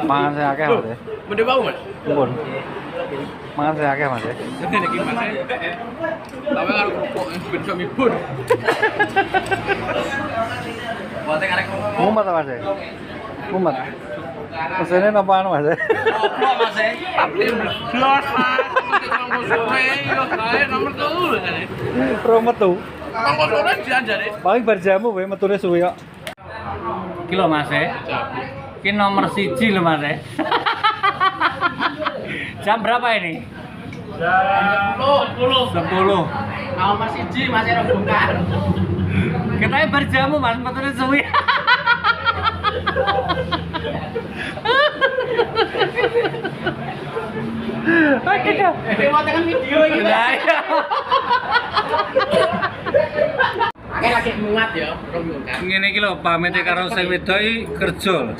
Mangan sing akeh Mas. Mendhe mau, Mas. Pun. Mangan sing akeh Mas. Ini gimana? Tapi karo kok ben suami pun. Boten arek ngomong. Mumet Mas. Mumet. Pesene napa anu Mas? Opo, Mas? Tapi blos, Mas. Ngomong sore yo kae nomor 2 jane. Pro metu. Ngomong sore dianjare. Paling bar jamu wae metune suwe kok. Iki lho Mas. Iki nomor 1 lho Mas. Jam berapa ini? Jam 10. 10. Nomor 1 Mas ero bongkar. Kita berjamu Mas, metune suwi. Aduh. Ini video iki. Lah iya. Akeh lagi muat ya, rong bongkar. Ngene iki lho pamit karo sing wedok iki kerja lho.